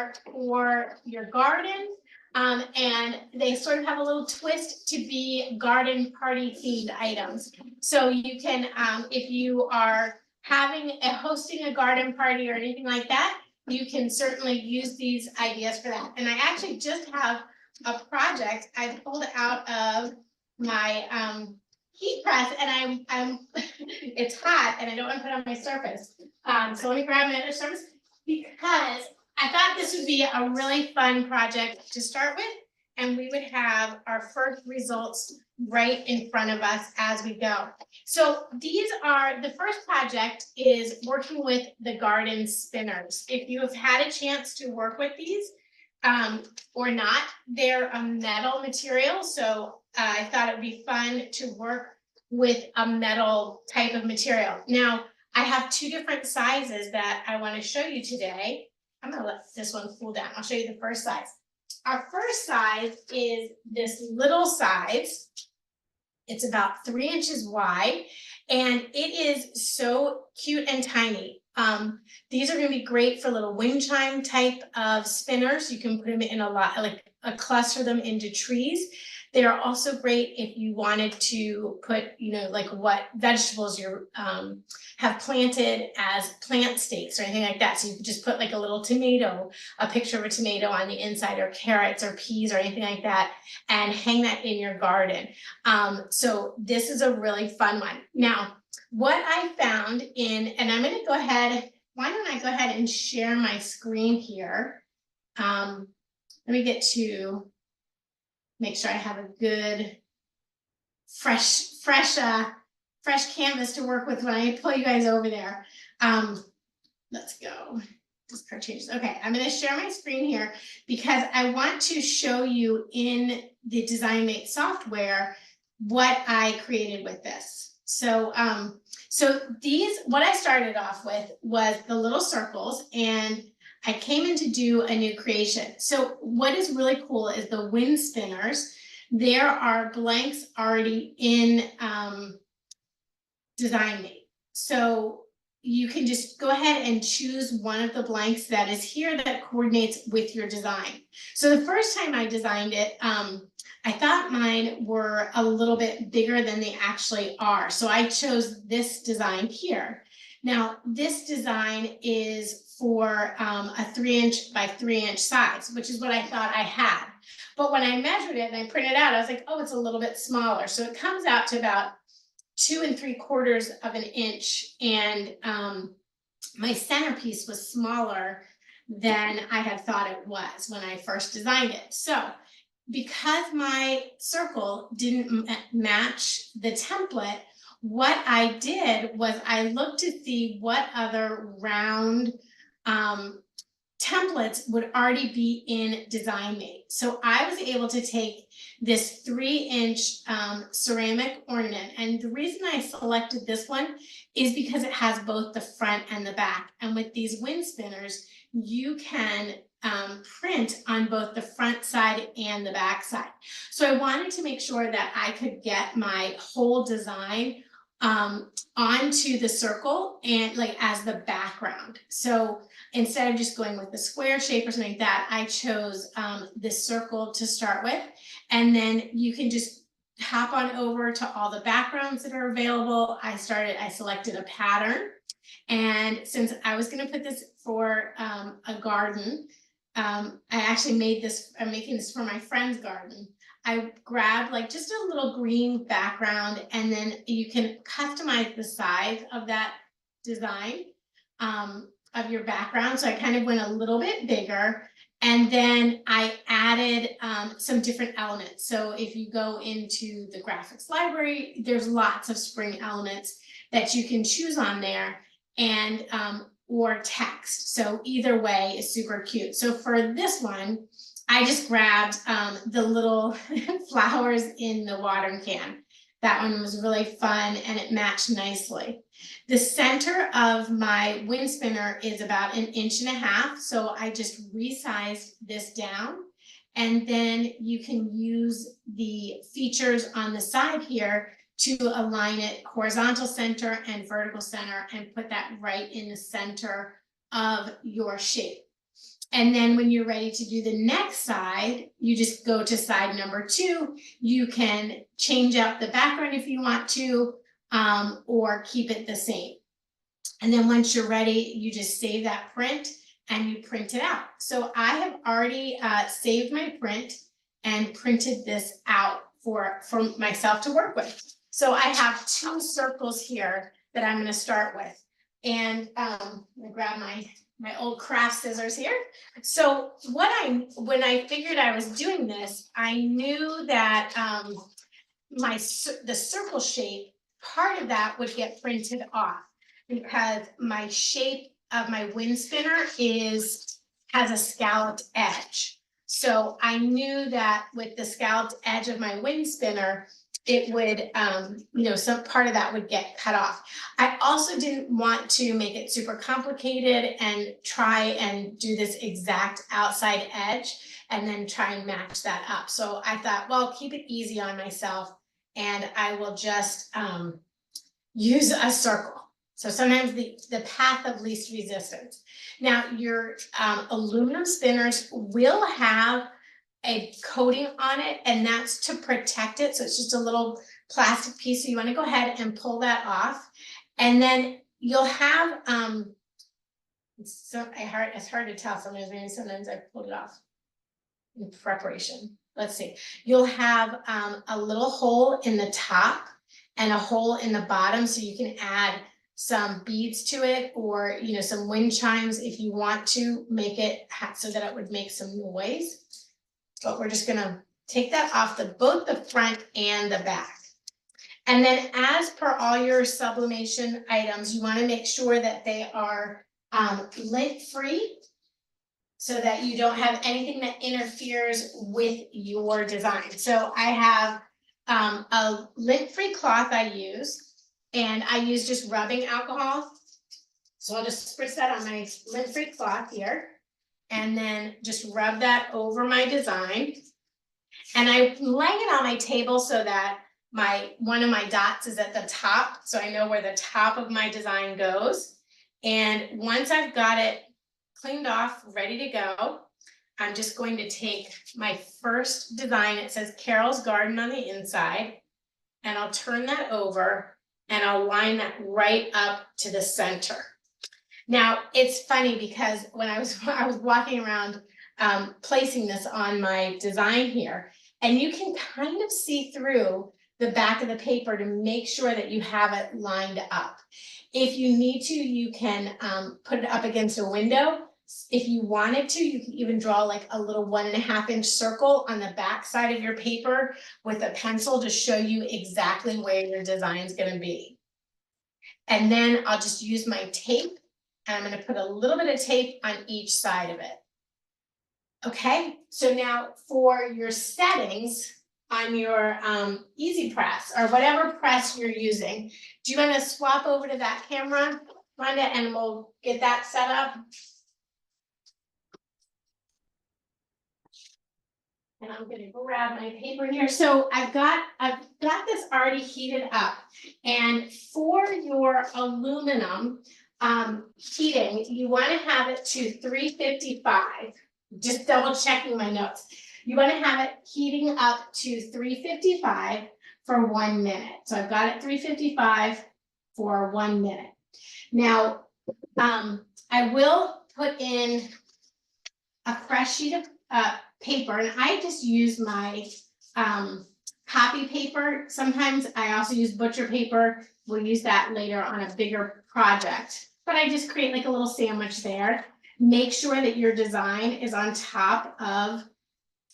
are for your garden. And they sort of have a little twist to be garden party themed items. So you can, if you are hosting a garden party or anything like that, you can certainly use these ideas for that. And I actually just have a project I pulled out of my heat press, and I'm it's hot and I don't want to put it on my surface. So let me grab my other surface because I thought this would be a really fun project to start with, and we would have our first results right in front of us as we go. So the first project is working with the garden spinners. If you have had a chance to work with these or not, they're a metal material. So I thought it would be fun to work with a metal type of material. Now, I have two different sizes that I want to show you today. I'm going to let this one cool down. I'll show you the first size. Our first size is this little size. It's about 3 inches wide, and it is so cute and tiny. These are going to be great for little wind chime type of spinners. You can put them in cluster them into trees. They are also great if you wanted to put, like what vegetables you have planted as plant stakes or anything like that. So you could just put like a little tomato, a picture of a tomato on the inside, or carrots or peas or anything like that, and hang that in your garden. So this is a really fun one. Now, what I found and I'm going to go ahead, why don't I go ahead and share my screen here. Let me get to make sure I have a good fresh canvas to work with when I pull you guys over there. Let's go. This card changes. Okay, I'm going to share my screen here because I want to show you in the DesignMate software what I created with this. So, what I started off with was the little circles, and I came in to do a new creation. So what is really cool is the wind spinners. There are blanks already in DesignMate. So you can just go ahead and choose one of the blanks that is here that coordinates with your design. So the first time I designed it, I thought mine were a little bit bigger than they actually are. So I chose this design here. Now, this design is for a 3 inch by 3 inch size, which is what I thought I had. But when I measured it and I printed it out, I was like, oh, it's a little bit smaller. So it comes out to about 2 3/4 of an inch. And my centerpiece was smaller than I had thought it was when I first designed it. So because my circle didn't match the template, what I did was I looked to see what other round templates would already be in DesignMate. So I was able to take this 3 inch ceramic ornament, and the reason I selected this one is because it has both the front and the back. And with these wind spinners, you can print on both the front side and the back side. So I wanted to make sure that I could get my whole design onto the circle and like as the background. So instead of just going with the square shape or something like that, I chose this circle to start with. And then you can just hop on over to all the backgrounds that are available. I selected a pattern. And since I was going to put this for a garden, I actually I'm making this for my friend's garden. I grabbed like just a little green background, and then you can customize the size of that design of your background. So I kind of went a little bit bigger, and then I added some different elements. So if you go into the graphics library, there's lots of spring elements that you can choose on there, and or text. So either way is super cute. So for this one, I just grabbed the little flowers in the watering can. That one was really fun and it matched nicely. The center of my wind spinner is about 1.5 inches. So I just resized this down, and then you can use the features on the side here to align it horizontal center and vertical center and put that right in the center of your shape. And then when you're ready to do the next side, you just go to side number 2. You can change up the background if you want to, or keep it the same. And then once you're ready, you just save that print and you print it out. So I have already saved my print and printed this out for myself to work with. So I have 2 circles here that I'm going to start with. And I'm gonna grab my old craft scissors here. So when I figured I was doing this, I knew that the circle shape, part of that would get printed off because my shape of my wind spinner has a scalloped edge. So I knew that with the scalloped edge of my wind spinner, it would, some part of that would get cut off. I also didn't want to make it super complicated and try and do this exact outside edge and then try and match that up. So I thought, well, keep it easy on myself and I will just use a circle. So sometimes the path of least resistance. Now your aluminum spinners will have a coating on it, and that's to protect it. So it's just a little plastic piece. So you want to go ahead and pull that off. And then you'll have, it's hard to tell sometimes, maybe sometimes I pulled it off in preparation. Let's see. You'll have a little hole in the top and a hole in the bottom. So you can add some beads to it or, some wind chimes if you want to make it so that it would make some noise. But we're just gonna take that off both the front and the back. And then as per all your sublimation items, you wanna make sure that they are lint free so that you don't have anything that interferes with your design. So I have a lint free cloth I use, and I use just rubbing alcohol. So I'll just spritz that on my lint free cloth here. And then just rub that over my design. And I lay it on my table so that one of my dots is at the top. So I know where the top of my design goes. And once I've got it cleaned off, ready to go, I'm just going to take my first design. It says Carol's Garden on the inside. And I'll turn that over and I'll line that right up to the center. Now, it's funny because when I was walking around placing this on my design here, and you can kind of see through the back of the paper to make sure that you have it lined up. If you need to, you can put it up against a window. If you wanted to, you can even draw like a little 1.5-inch circle on the back side of your paper with a pencil to show you exactly where your design is going to be. And then I'll just use my tape. And I'm going to put a little bit of tape on each side of it. Okay, so now for your settings on your Easy Press or whatever press you're using, do you want to swap over to that camera, Rhonda, and we'll get that set up? And I'm going to grab my paper here. So I've got this already heated up, and for your aluminum heating, you want to have it to 355. Just double checking my notes. You want to have it heating up to 355 for 1 minute. So I've got it 355 for 1 minute. Now, I will put in a fresh sheet of paper, and I just use my copy paper. Sometimes I also use butcher paper. We'll use that later on a bigger project. But I just create like a little sandwich there. Make sure that your design is on top of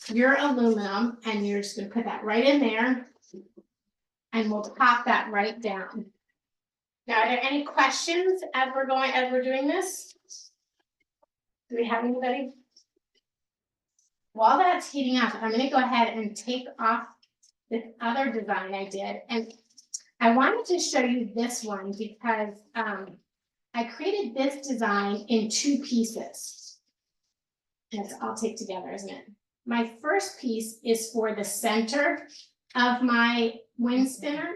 your aluminum, and you're just going to put that right in there, and we'll pop that right down. Now, are there any questions as we're doing this? Do we have anybody? While that's heating up, I'm going to go ahead and take off this other design I did, and I wanted to show you this one because I created this design in 2 pieces. It's all taped together, isn't it? My first piece is for the center of my wind spinner,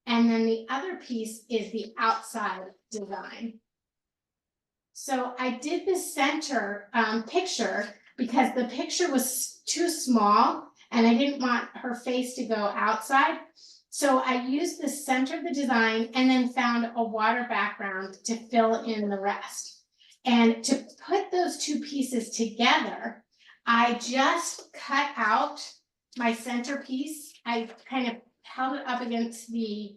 and then the other piece is the outside design. So I did the center picture because the picture was too small and I didn't want her face to go outside. So I used the center of the design and then found a water background to fill in the rest. And to put those two pieces together, I just cut out my centerpiece. I kind of held it up against the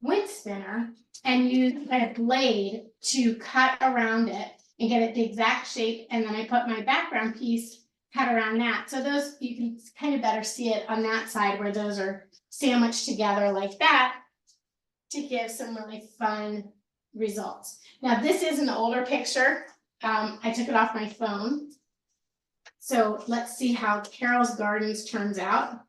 wind spinner and used a blade to cut around it and get it the exact shape. And then I put my background piece cut around that. So those, you can kind of better see it on that side where those are sandwiched together like that to give some really fun results. Now this is an older picture. I took it off my phone. So let's see how Carol's Gardens turns out.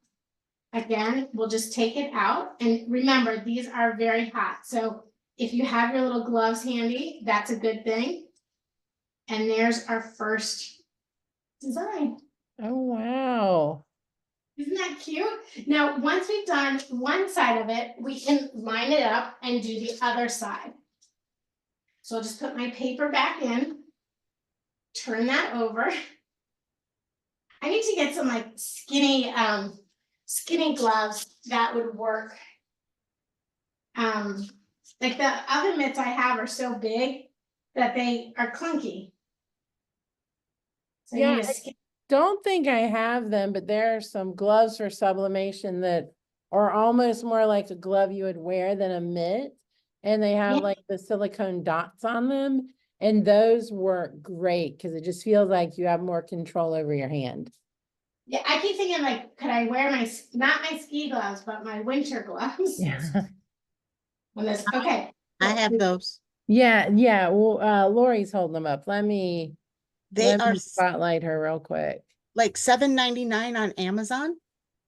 Again, we'll just take it out, and remember, these are very hot, so if you have your little gloves handy, that's a good thing. And there's our first design. Oh, wow. Isn't that cute? Now, once we've done one side of it, we can line it up and do the other side. So I'll just put my paper back in, turn that over. I need to get some like skinny gloves that would work. Like the oven mitts I have are so big that they are clunky. So Yeah, I don't think I have them, but there are some gloves for sublimation that are almost more like a glove you would wear than a mitt. And they have like the silicone dots on them. And those work great because it just feels like you have more control over your hand. Yeah, I keep thinking like, could I wear my, not my ski gloves, but my winter gloves? Yeah. When this, okay. I have those. Yeah. Well, Lori's holding them up. Let They me are spotlight her real quick. like $7.99 on Amazon.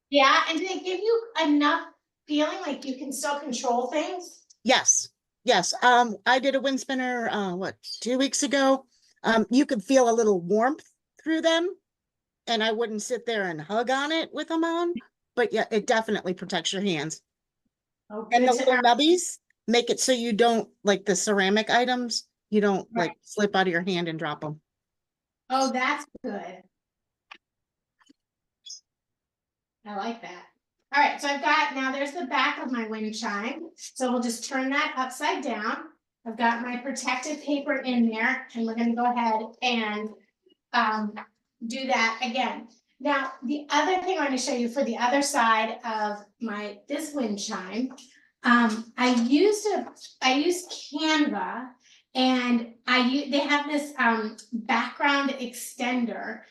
Yeah, and do they give you enough feeling like you can still control things? Yes. Yes. I did a wind spinner, 2 weeks ago. You could feel a little warmth through them, and I wouldn't sit there and hug on it with them on, but yeah, it definitely protects your hands. Oh, And the good to little know. nubbies make it so you don't, like the ceramic items, you don't Right. like slip out of your hand and drop them. Oh, that's good. I like that. All right, so I've got, now there's the back of my wind chime. So we'll just turn that upside down. I've got my protective paper in there, and we're gonna go ahead and do that again. Now, the other thing I want to show you for the other side of this wind chime, I used Canva, and they have this background extender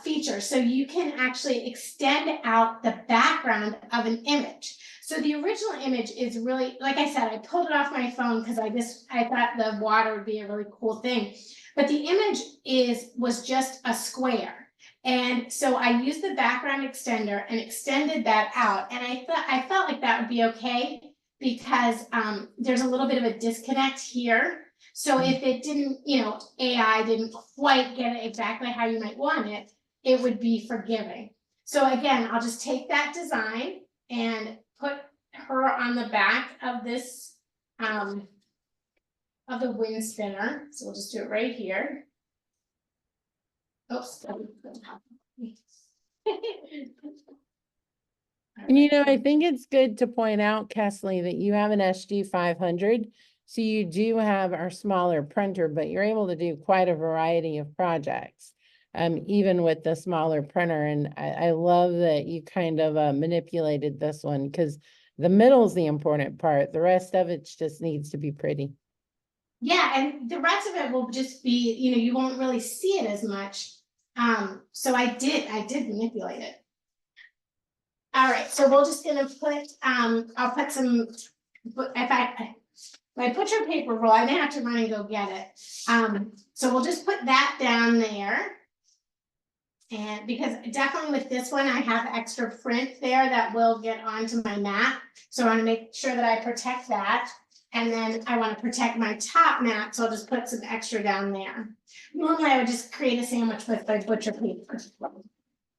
feature, so you can actually extend out the background of an image. So the original image is really, like I said, I pulled it off my phone because I thought the water would be a really cool thing. But the image was just a square. And so I used the background extender and extended that out. And I felt like that would be okay because there's a little bit of a disconnect here. So if it didn't, AI didn't quite get it exactly how you might want it, it would be forgiving. So again, I'll just take that design and put her on the back of this, of the wind spinner. So we'll just do it right here. Oops. And I think it's good to point out, Kesley, that you have an SG 500. So you do have our smaller printer, but you're able to do quite a variety of projects, even with the smaller printer. And I love that you kind of manipulated this one because the middle is the important part. The rest of it just needs to be pretty. Yeah, and the rest of it will just be, you won't really see it as much. So I did manipulate it. All right, so we're just gonna put, I'll put some, my butcher paper roll, I didn't have to run and go get it. So we'll just put that down there. And because definitely with this one, I have extra print there that will get onto my mat. So I want to make sure that I protect that. And then I want to protect my top mat, so I'll just put some extra down there. Normally I would just create a sandwich with my butcher paper.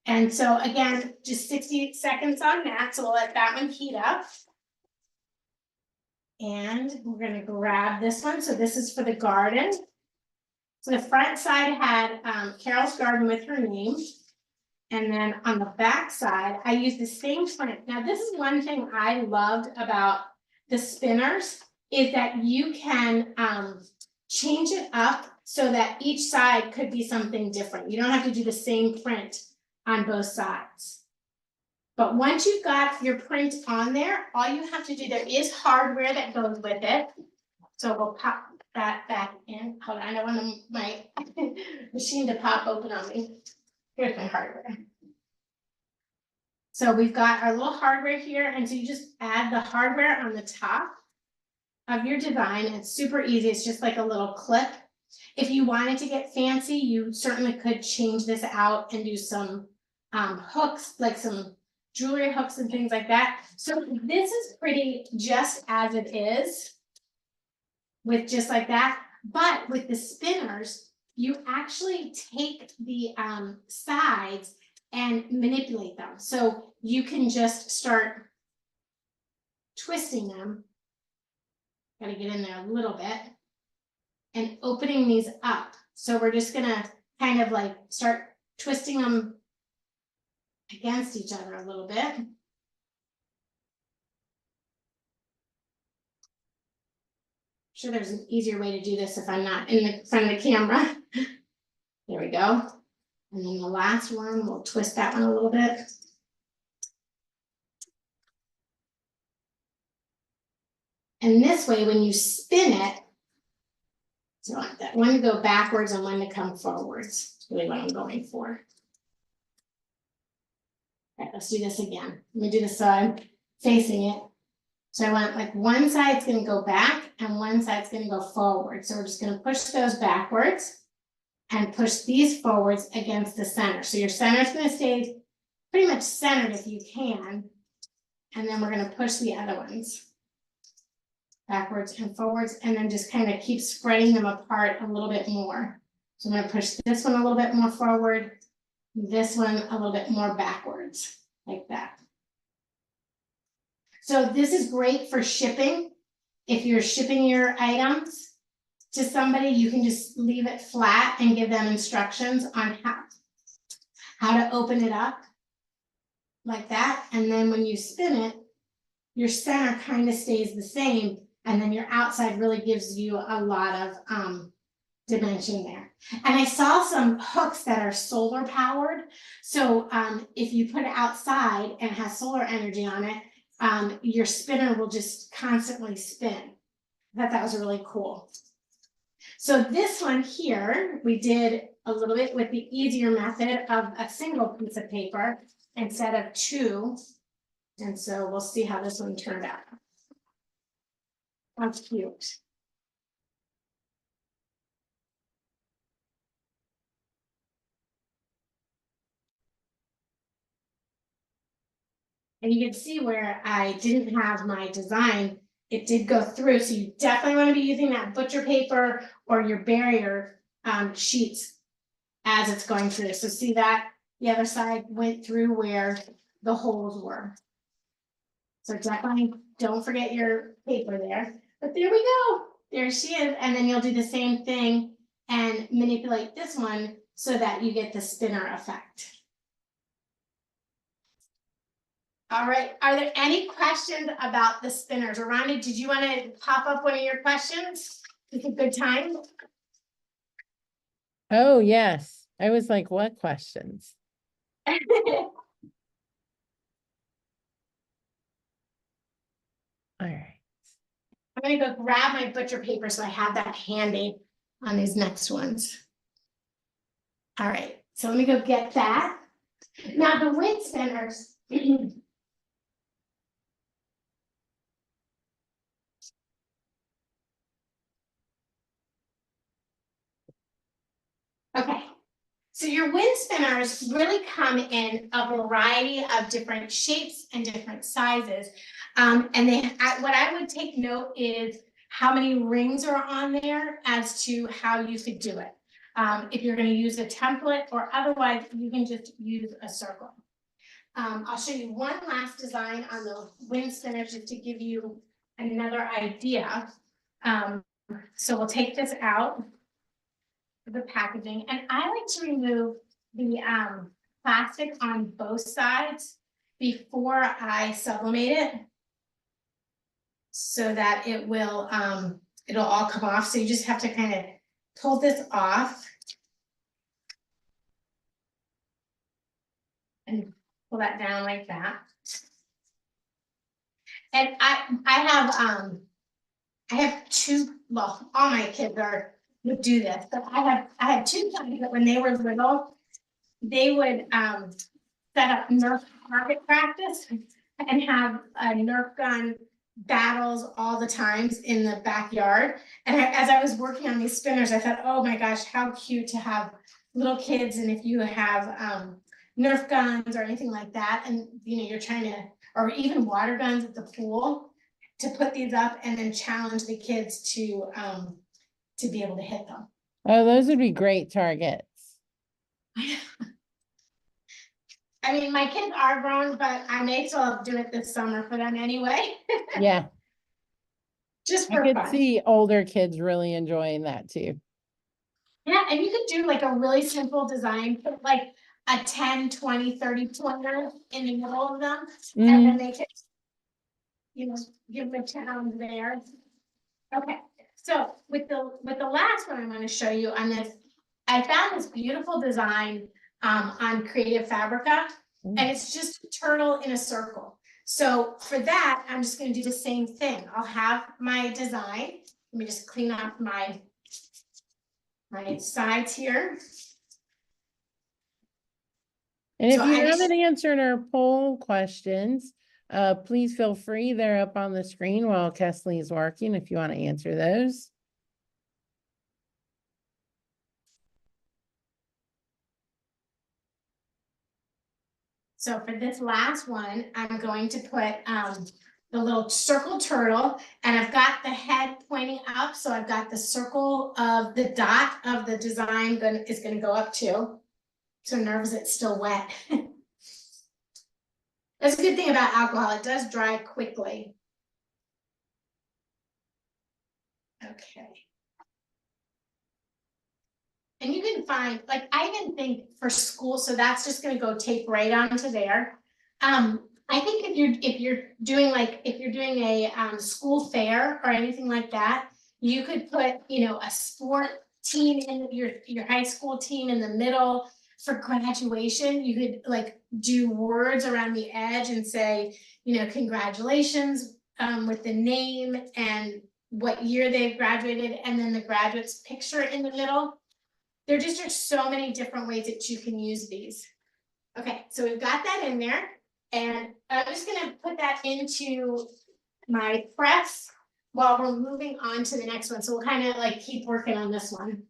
And so again, just 60 seconds on that, so we'll let that one heat up. And we're gonna grab this one, so this is for the garden. So the front side had Carol's Garden with her name. And then on the back side, I used the same print. Now, this is one thing I loved about the spinners is that you can change it up so that each side could be something different. You don't have to do the same print on both sides. But once you've got your print on there, all you have to do, there is hardware that goes with it. So we'll pop that back in. Hold on, I don't want my machine to pop open on me. Here's my hardware. So we've got our little hardware here, and so you just add the hardware on the top of your design. It's super easy. It's just like a little clip. If you wanted to get fancy, you certainly could change this out and do some hooks, like some jewelry hooks and things like that. So this is pretty just as it is with just like that. But with the spinners, you actually take the sides and manipulate them. So you can just start twisting them. Gotta get in there a little bit and opening these up. So we're just gonna kind of like start twisting them against each other a little bit. Sure, there's an easier way to do this if I'm not in the front of the camera. There we go. And then the last one, we'll twist that one a little bit. And this way, when you spin it, so I want that one to go backwards and one to come forwards. That's really what I'm going for. All right, let's do this again. Let me do this so I'm facing it. So I want like one side's gonna go back and one side's gonna go forward. So we're just gonna push those backwards and push these forwards against the center. So your center's gonna stay pretty much centered if you can. And then we're gonna push the other ones backwards and forwards, and then just kind of keep spreading them apart a little bit more. So I'm gonna push this one a little bit more forward, this one a little bit more backwards, like that. So this is great for shipping. If you're shipping your items to somebody, you can just leave it flat and give them instructions on how to open it up like that. And then when you spin it, your center kind of stays the same. And then your outside really gives you a lot of dimension there. And I saw some hooks that are solar powered. So if you put it outside and has solar energy on it, your spinner will just constantly spin. I thought that was really cool. So this one here, we did a little bit with the easier method of a single piece of paper instead of two. And so we'll see how this one turned out. That's cute. And you can see where I didn't have my design, it did go through. So you definitely want to be using that butcher paper or your barrier sheets as it's going through. So see that the other side went through where the holes were. So definitely don't forget your paper there. But there we go. There she is. And then you'll do the same thing and manipulate this one so that you get the spinner effect. All right, are there any questions about the spinners? Or Rhonda, did you want to pop up one of your questions? It's a good time. Oh, yes. I was like, what questions? All right. I'm gonna go grab my butcher paper so I have that handy on these next ones. All right, so let me go get that. Now the wind spinners. Okay, so your wind spinners really come in a variety of different shapes and different sizes. And what I would take note is how many rings are on there as to how you could do it. If you're going to use a template or otherwise, you can just use a circle. I'll show you one last design on the wind spinners just to give you another idea. So we'll take this out. the packaging, and I like to remove the plastic on both sides before I sublimate it. So that it will, it'll all come off, so you just have to kind of pull this off. And pull that down like that. And I have two, well, all my kids would do this, but I had two sons that when they were little, they would set up Nerf target practice and have a Nerf gun battles all the times in the backyard. And as I was working on these spinners, I thought, oh my gosh, how cute to have little kids. And if you have Nerf guns or anything like that, and you're trying to, or even water guns at the pool, to put these up and then challenge the kids to be able to hit them. Oh, those would be great targets. I mean, my kids are grown, but I may as well do it this summer for them anyway. Yeah. Just I for could fun. see older kids really enjoying that too. Yeah, and you could do like a really simple design, put like a 10, 20, 30 pointer in the middle of them, and then they could, give them a challenge there. Okay, so with the last one I'm going to show you on this, I found this beautiful design on Creative Fabrica, and it's just a turtle in a circle. So for that, I'm just going to do the same thing. I'll have my design. Let me just clean up my sides here. And if So you I just- haven't answered our poll questions, please feel free. They're up on the screen while Kesley is working if you want to answer those. So for this last one, I'm going to put the little circle turtle, and I've got the head pointing up, so I've got the circle of the dot of the design is going to go up too. So nervous it's still wet. That's a good thing about alcohol, it does dry quickly. Okay. And you can find, like, I even think for school, so that's just gonna go tape right onto there. I think if you're doing a school fair or anything like that, you could put, a sport team in your high school team in the middle. For graduation, you could like do words around the edge and say, congratulations, with the name and what year they've graduated, and then the graduate's picture in the middle. There just are so many different ways that you can use these. Okay, so we've got that in there, and I'm just gonna put that into my press while we're moving on to the next one. So we'll kind of like keep working on this one.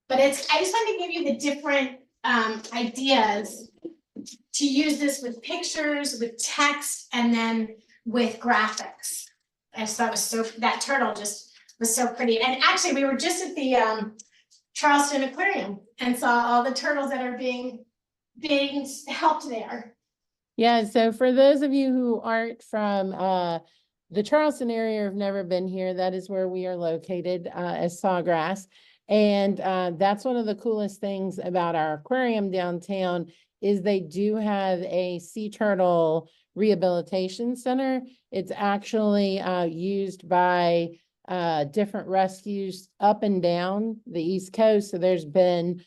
But I just wanted to give you the different ideas to use this with pictures, with text, and then with graphics. I just thought that turtle just was so pretty. And actually we were just at the Charleston Aquarium and saw all the turtles that are being helped there. Yeah, so for those of you who aren't from the Charleston area or have never been here, that is where we are located as Sawgrass. And that's one of the coolest things about our aquarium downtown is they do have a sea turtle rehabilitation center. It's actually used by different rescues up and down the East Coast. So there's been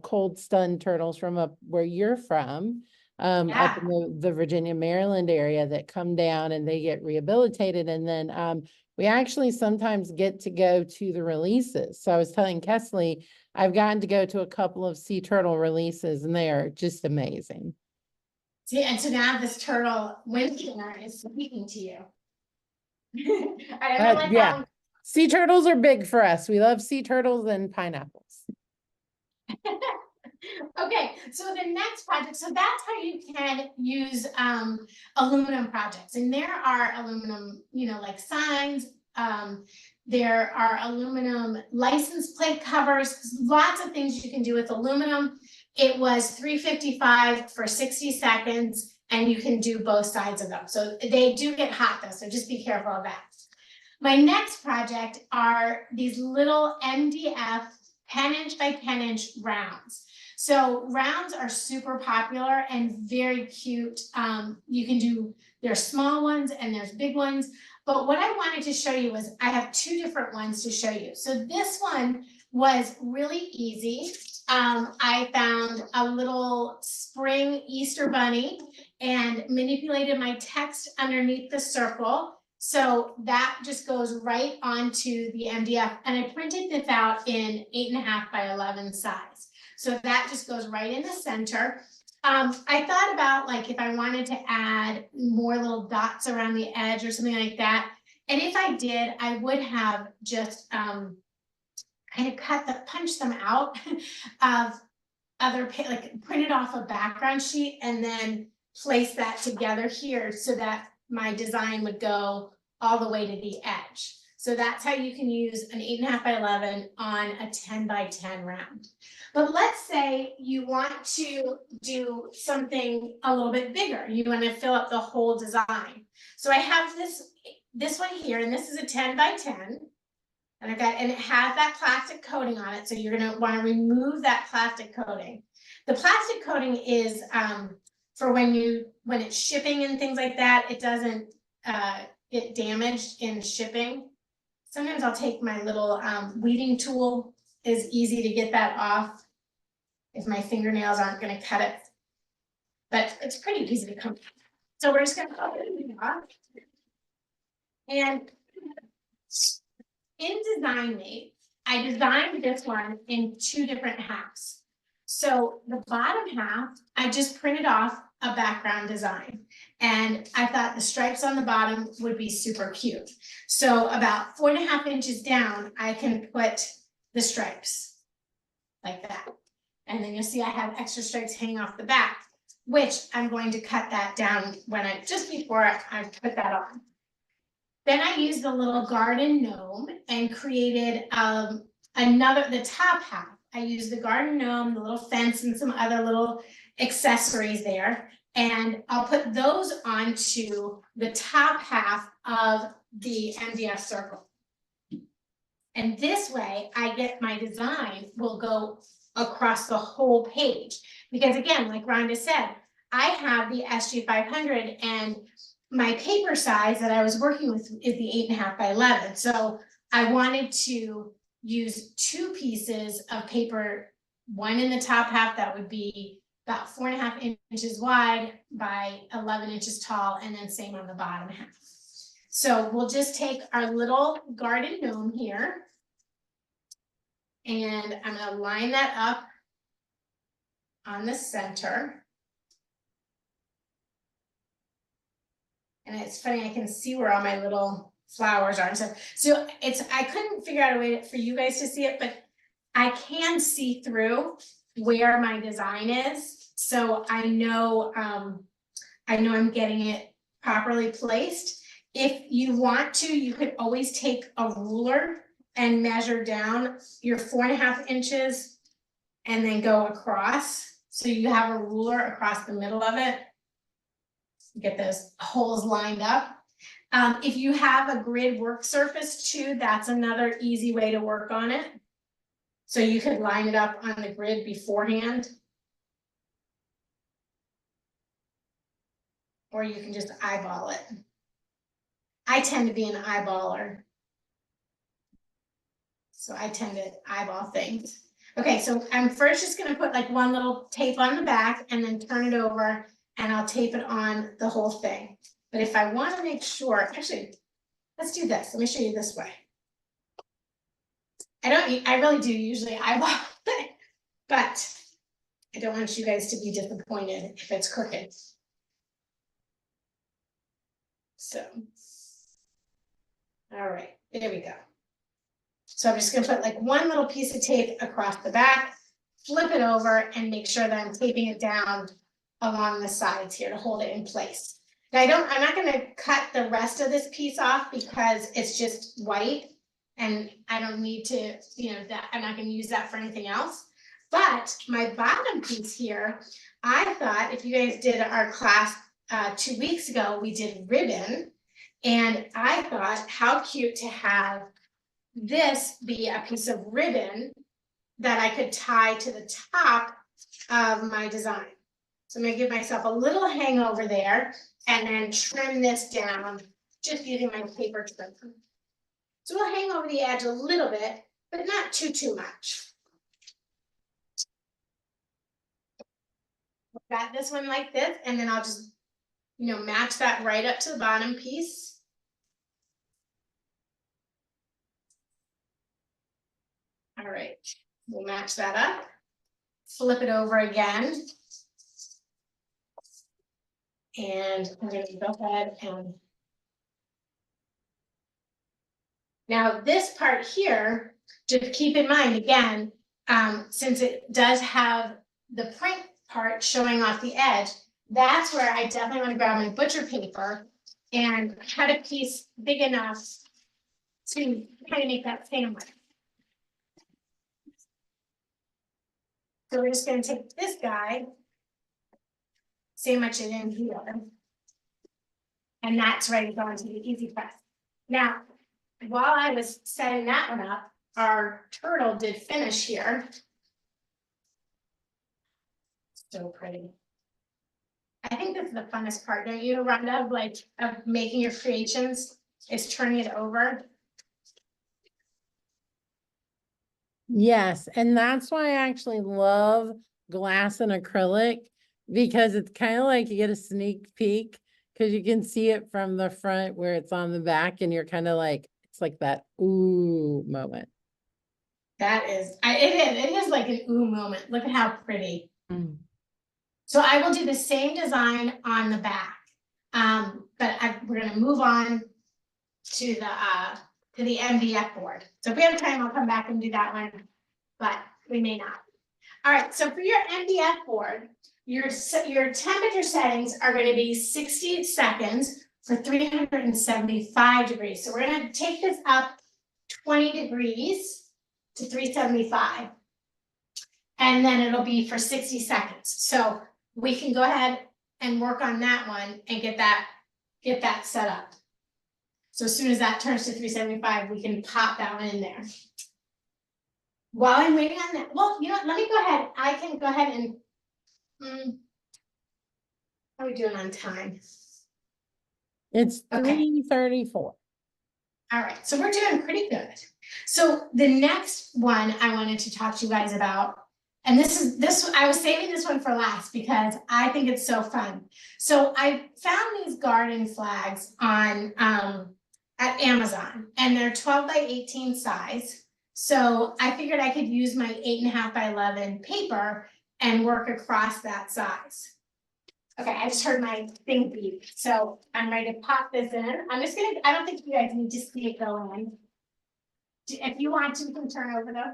cold stunned turtles from up where you're from, up in the Virginia, Maryland area that come down and they get rehabilitated. And then we actually sometimes get to go to the releases. So I was telling Kesley, I've gotten to go to a couple of sea turtle releases and they are just amazing. See, and so now this turtle winter is speaking to you. I don't like Yeah, sea turtles are big for us. We love sea turtles and pineapples. Okay, so the next project, so that's how you can use aluminum projects, and there are aluminum, like signs, there are aluminum license plate covers, lots of things you can do with aluminum. It was $3.55 for 60 seconds, and you can do both sides of them. So they do get hot though, so just be careful of that. My next project are these little MDF 10-inch by 10-inch rounds. So rounds are super popular and very cute. You can do, there's small ones and there's big ones. But what I wanted to show you was I have two different ones to show you. So this one was really easy. I found a little spring Easter bunny and manipulated my text underneath the circle. So that just goes right onto the MDF. And I printed this out in 8.5 by 11 size. So that just goes right in the center. I thought about like if I wanted to add more little dots around the edge or something like that. And if I did, I would have just kind of punch them out of other, like printed off a background sheet and then place that together here so that my design would go all the way to the edge. So that's how you can use an 8.5 by 11 on a 10 by 10 round. But let's say you want to do something a little bit bigger. You want to fill up the whole design. So I have this one here, and this is a 10 by 10. And it has that plastic coating on it. So you're going to want to remove that plastic coating. The plastic coating is for when it's shipping and things like that, it doesn't get damaged in shipping. Sometimes I'll take my little weeding tool. Is easy to get that off if my fingernails aren't going to cut it. But it's pretty easy to come. So we're just going to open it up. And in Design Mate, I designed this one in 2 different halves. So the bottom half, I just printed off a background design. And I thought the stripes on the bottom would be super cute. So about 4.5 inches down, I can put the stripes like that. And then you'll see I have extra stripes hanging off the back, which I'm going to cut that down just before I put that on. Then I used the little garden gnome and created the top half. I used the garden gnome, the little fence, and some other little accessories there. And I'll put those onto the top half of the MDF circle. And this way I get my design will go across the whole page. Because again, like Rhonda said, I have the SG 500 and my paper size that I was working with is the 8.5 by 11. So I wanted to use 2 pieces of paper, one in the top half that would be about 4.5 inches wide by 11 inches tall, and then same on the bottom half. So we'll just take our little garden gnome here, and I'm going to line that up on the center. And it's funny, I can see where all my little flowers are and stuff. So I couldn't figure out a way for you guys to see it, but I can see through where my design is. So I know I'm getting it properly placed. If you want to, you could always take a ruler and measure down your 4.5 inches and then go across. So you have a ruler across the middle of it. Get those holes lined up. If you have a grid work surface too, that's another easy way to work on it. So you could line it up on the grid beforehand. Or you can just eyeball it. I tend to be an eyeballer. So I tend to eyeball things. Okay, so I'm first just gonna put like one little tape on the back and then turn it over and I'll tape it on the whole thing. But if I want to make sure, actually, let's do this. Let me show you this way. I really do usually eyeball it, but I don't want you guys to be disappointed if it's crooked. So, all right, there we go. So I'm just gonna put like one little piece of tape across the back, flip it over and make sure that I'm taping it down along the sides here to hold it in place. Now I'm not gonna cut the rest of this piece off because it's just white and I don't need to, I'm not gonna use that for anything else. But my bottom piece here, I thought if you guys did our class 2 weeks ago, we did ribbon. And I thought how cute to have this be a piece of ribbon that I could tie to the top of my design. So I'm gonna give myself a little hangover there and then trim this down, just using my paper trim. So we'll hang over the edge a little bit, but not too much. Got this one like this, and then I'll just, match that right up to the bottom piece. All right, we'll match that up, flip it over again. And I'm gonna go ahead and. Now this part here, just keep in mind again, since it does have the print part showing off the edge, that's where I definitely want to grab my butcher paper and cut a piece big enough to kind of make that sandwich. So we're just going to take this guy, sandwich it in here, and that's ready to go into the easy press. Now, while I was setting that one up, our turtle did finish here. So pretty. I think this is the funnest part, don't you, Rhonda, of making your creations, is turning it over. Yes, and that's why I actually love glass and acrylic, because it's kind of like you get a sneak peek because you can see it from the front where it's on the back, and you're kind of like, it's like that ooh moment. That is, it is like an ooh moment. Look at how pretty. Mm. So I will do the same design on the back, but we're gonna move on to the MDF board. So if we have time, I'll come back and do that one, but we may not. All right, so for your MDF board, your temperature settings are going to be 60 seconds for 375 degrees. So we're going to take this up 20 degrees to 375. And then it'll be for 60 seconds. So we can go ahead and work on that one and get that set up. So as soon as that turns to 375, we can pop that one in there. While I'm waiting on that, well, let me go ahead. I can go ahead and, how are we doing on time? It's Okay. 3:34. All right, so we're doing pretty good. So the next one I wanted to talk to you guys about, and I was saving this one for last because I think it's so fun. So I found these garden flags on at Amazon, and they're 12 by 18 size. So I figured I could use my 8.5 by 11 paper and work across that size. Okay, I just heard my thing beep, so I'm ready to pop this in. I don't think you guys need to see it go in. If you want to, you can turn over though.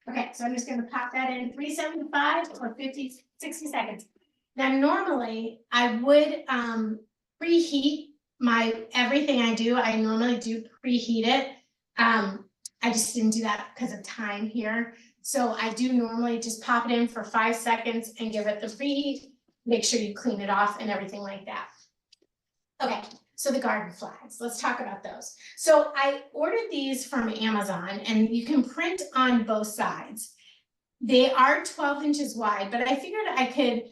Okay, so I'm just gonna pop that in 375 for 60 seconds. Now, normally I would preheat everything I do. I normally do preheat it. I just didn't do that because of time here. So I do normally just pop it in for 5 seconds and give it the preheat. Make sure you clean it off and everything like that. Okay, so the garden flags, let's talk about those. So I ordered these from Amazon, and you can print on both sides. They are 12 inches wide, but I figured I could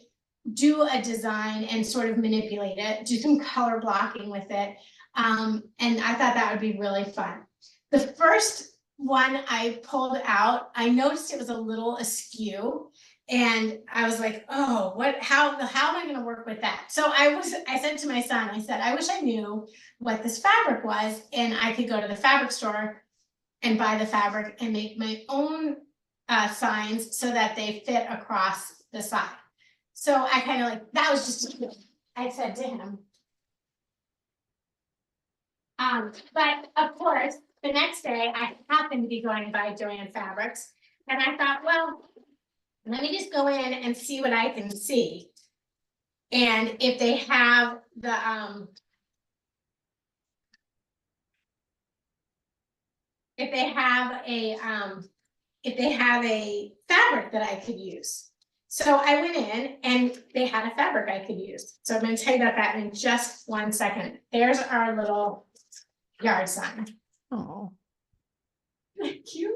do a design and sort of manipulate it, do some color blocking with it. And I thought that would be really fun. The first one I pulled out, I noticed it was a little askew. And I was like, oh, how am I gonna work with that? So I said to my son, I said, I wish I knew what this fabric was, and I could go to the fabric store and buy the fabric and make my own signs so that they fit across the side. So I kind of that was just, I said to him. But of course, the next day I happened to be going by Joann Fabrics, and I thought, well, let me just go in and see what I can see. And if they have the if they have a fabric that I could use. So I went in and they had a fabric I could use. So I'm going to tell you about that in just 1 second. There's our little yard sign. Oh, Cute.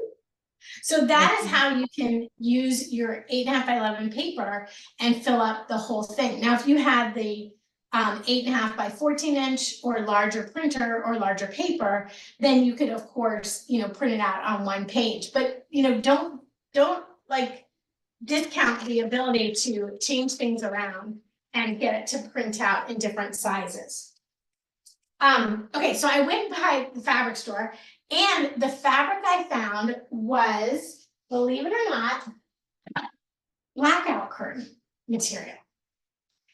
So that is Okay. how you can use your 8.5 by 11 paper and fill up the whole thing. Now, if you had the 8.5 by 14 inch or larger printer or larger paper, then you could, of course, print it out on one page. But, don't like discount the ability to change things around and get it to print out in different sizes. Okay, so I went by the fabric store, and the fabric I found was, believe it or not, blackout curtain material.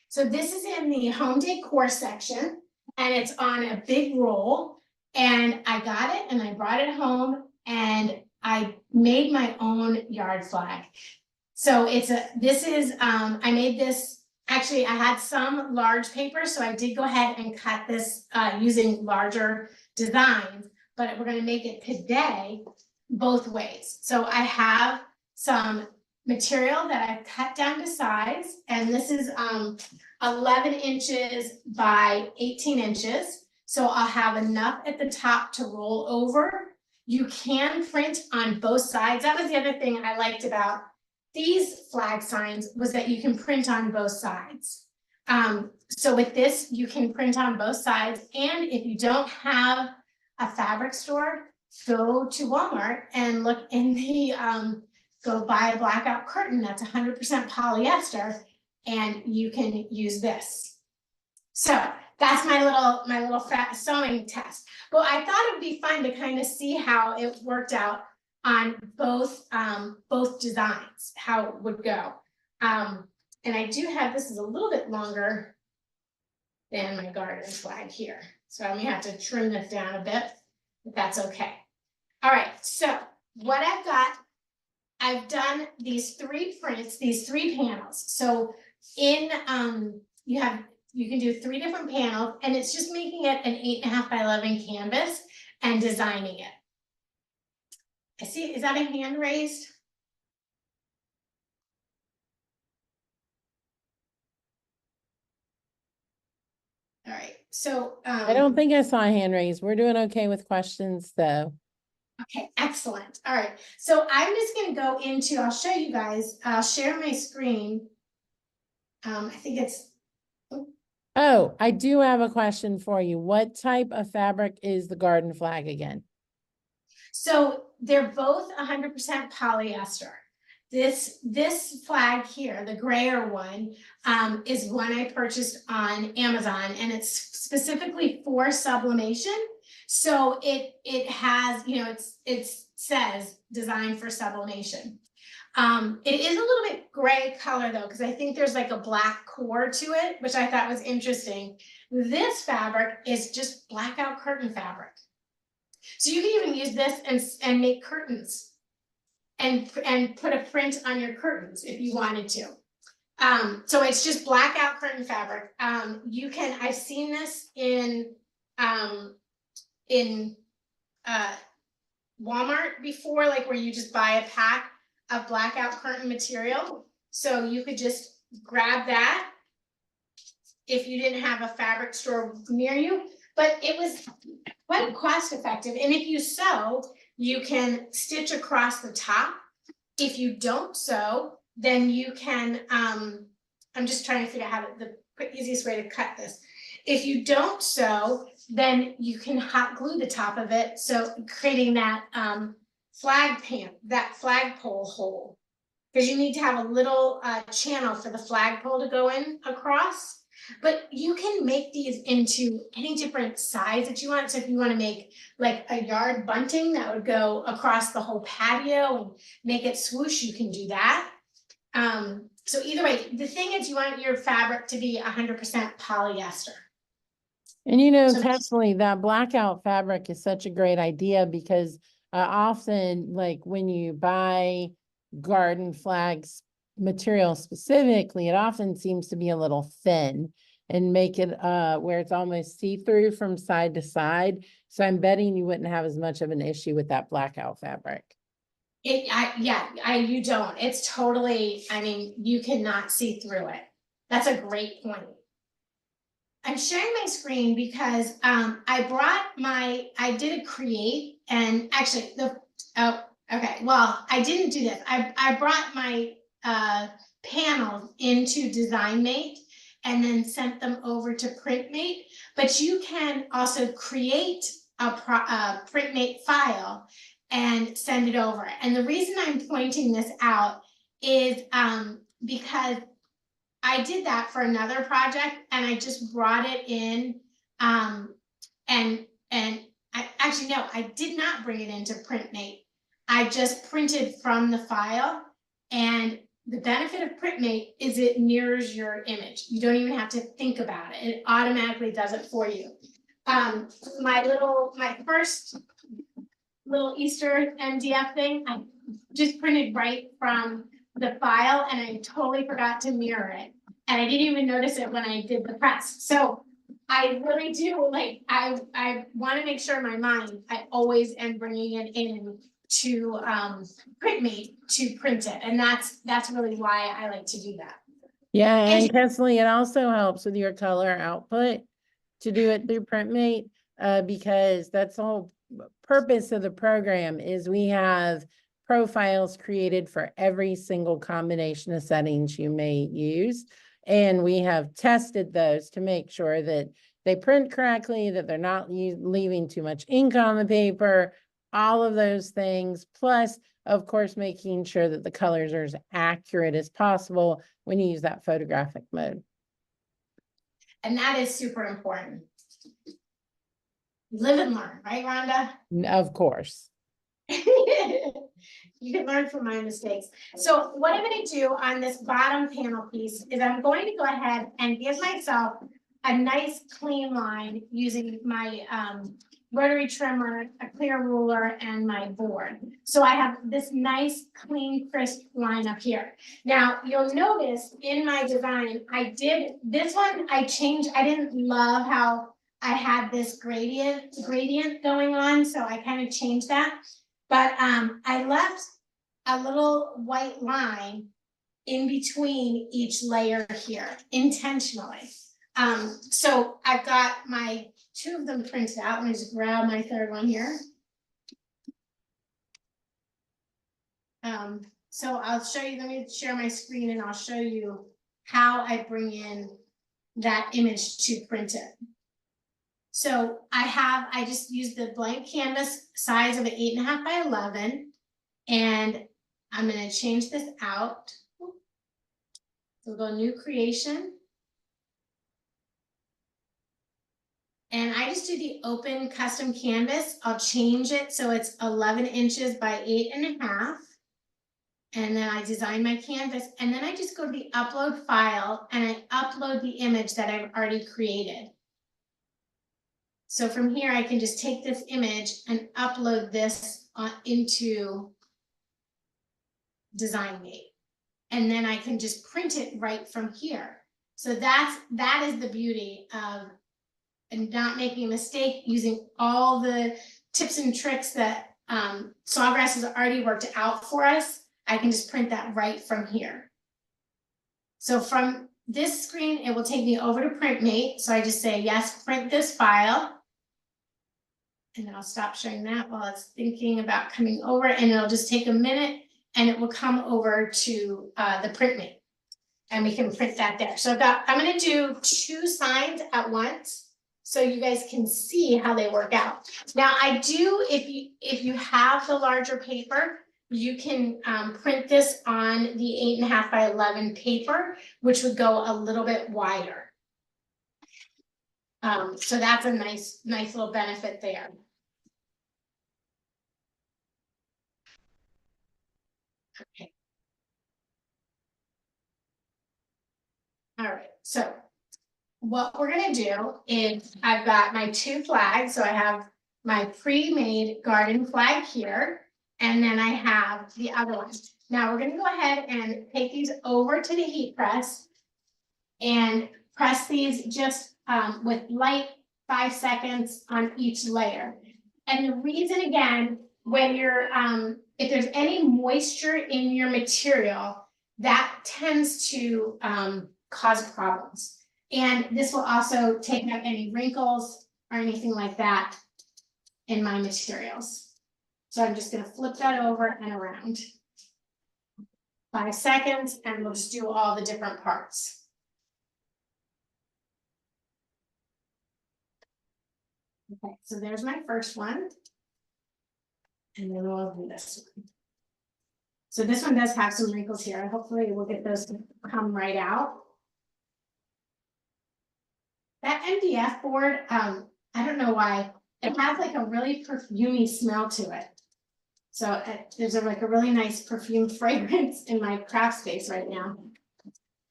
So this is in the home decor section, and it's on a big roll, and I got it and I brought it home and I made my own yard flag. So I made this. Actually, I had some large paper, so I did go ahead and cut this using larger designs, but we're gonna make it today both ways. So I have some material that I've cut down to size, and this is 11 inches by 18 inches. So I'll have enough at the top to roll over. You can print on both sides. That was the other thing I liked about these flag signs, was that you can print on both sides. So with this, you can print on both sides. And if you don't have a fabric store, go to Walmart and look in the, go buy a blackout curtain that's 100% polyester, and you can use this. So that's my little sewing test. But I thought it would be fun to kind of see how it worked out on both designs, how it would go. And I do have, this is a little bit longer than my garden flag here. So I may have to trim this down a bit, but that's okay. All right, so what I've done these 3 prints, these 3 panels. So in, you can do 3 different panels, and it's just making it an 8.5 by 11 canvas and designing it. I see, is that a hand raised? All right, so. I don't think I saw a hand raised. We're doing okay with questions, though. Okay, excellent. All right, so I'm just gonna go into, I'll show you guys, I'll share my screen. I think it's. Oh, I do have a question for you. What type of fabric is the garden flag again? So they're both 100% polyester. This flag here, the grayer one, is one I purchased on Amazon, and it's specifically for sublimation. So it has, it says designed for sublimation. It is a little bit gray color though, because I think there's like a black core to it, which I thought was interesting. This fabric is just blackout curtain fabric. So you can even use this and make curtains and put a print on your curtains if you wanted to. So it's just blackout curtain fabric. I've seen this in Walmart before, like where you just buy a pack of blackout curtain material. So you could just grab that if you didn't have a fabric store near you, but it was quite cost effective. And if you sew, you can stitch across the top. If you don't sew, then you can, I'm just trying to figure out the easiest way to cut this. If you don't sew, then you can hot glue the top of it. So creating that flagpole hole, because you need to have a little channel for the flagpole to go in across. But you can make these into any different size that you want. So if you want to make like a yard bunting that would go across the whole patio and make it swoosh, you can do that. So either way, the thing is you want your fabric to be 100% polyester. And So- Kathleen, that blackout fabric is such a great idea because often, like when you buy garden flags material specifically, it often seems to be a little thin and make it where it's almost see-through from side to side. So I'm betting you wouldn't have as much of an issue with that blackout fabric. You don't. It's totally, you cannot see through it. That's a great point. I'm sharing my screen because I did a create, and actually I Okay, well, I didn't do this. I brought my panels into DesignMate and then sent them over to PrintMate. But you can also create a PrintMate file and send it over. And the reason I'm pointing this out is because I did that for another project and I just brought it in. And I actually, no, I did not bring it into PrintMate. I just printed from the file, and the benefit of PrintMate is it mirrors your image. You don't even have to think about it. It automatically does it for you. My first little Easter MDF thing, I just printed right from the file and I totally forgot to mirror it. And I didn't even notice it when I did the press. So I really do, like, I want to make sure in my mind, I always am bringing it in to PrintMate to print it. And that's really why I like to do that. Yeah, And- and Kesley, it also helps with your color output to do it through PrintMate, because that's the whole purpose of the program is we have profiles created for every single combination of settings you may use. And we have tested those to make sure that they print correctly, that they're not leaving too much ink on the paper, all of those things. Plus, of course, making sure that the colors are as accurate as possible when you use that photographic mode. And that is super important. Live and learn, right, Rhonda? Of course. You can learn from my mistakes. So what I'm going to do on this bottom panel piece is I'm going to go ahead and give myself a nice clean line using my rotary trimmer, a clear ruler, and my board. So I have this nice, clean, crisp line up here. Now, you'll notice in my design, I did this one, I changed, I didn't love how I had this gradient going on, so I kind of changed that. But I left a little white line in between each layer here intentionally. So I've got my two of them printed out. Let me just grab my third one here. So I'll show you, let me share my screen and I'll show you how I bring in that image to print it. So I just used the blank canvas size of an 8.5 by 11, and I'm going to change this out. So we'll go new creation. And I just do the open custom canvas. I'll change it so it's 11 inches by 8.5. And then I design my canvas, and then I just go to the upload file and I upload the image that I've already created. So from here, I can just take this image and upload this into DesignMate. And then I can just print it right from here. So that is the beauty of not making a mistake, using all the tips and tricks that Sawgrass has already worked out for us. I can just print that right from here. So from this screen, it will take me over to PrintMate. So I just say, yes, print this file. And then I'll stop showing that while it's thinking about coming over, and it'll just take a minute and it will come over to the PrintMate and we can print that there. So I'm going to do 2 signs at once so you guys can see how they work out. Now I do, if you have the larger paper, you can print this on the 8.5 by 11 paper, which would go a little bit wider. So that's a nice little benefit there. Okay. All right, so what we're gonna do is I've got my 2 flags. So I have my pre-made garden flag here, and then I have the other one. Now we're gonna go ahead and take these over to the heat press and press these just with light 5 seconds on each layer. And the reason, again, when you're if there's any moisture in your material, that tends to cause problems. And this will also take out any wrinkles or anything like that in my materials. So I'm just gonna flip that over and around. 5 seconds, and we'll just do all the different parts. Okay, so there's my first one. And then we'll do this one. So this one does have some wrinkles here. Hopefully we'll get those to come right out. That MDF board, I don't know why, it has like a really perfumey smell to it. So there's like a really nice perfume fragrance in my craft space right now.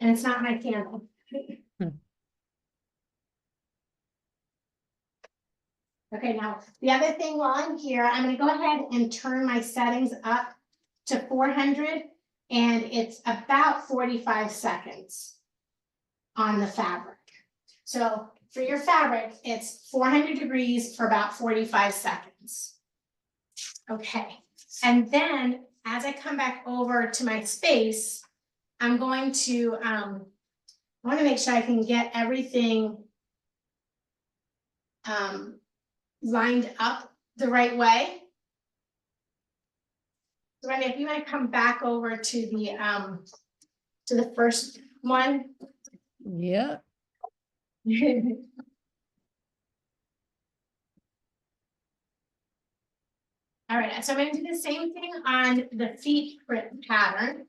And it's not my candle. Okay, now the other thing while I'm here, I'm gonna go ahead and turn my settings up to 400, and it's about 45 seconds on the fabric. So for your fabric, it's 400 degrees for about 45 seconds. Okay, and then as I come back over to my space, I'm going to, I wanna make sure I can get everything lined up the right way. So Randy, if you want to come back over to the first one. Yeah. All right, so I'm gonna do the same thing on the feet print pattern.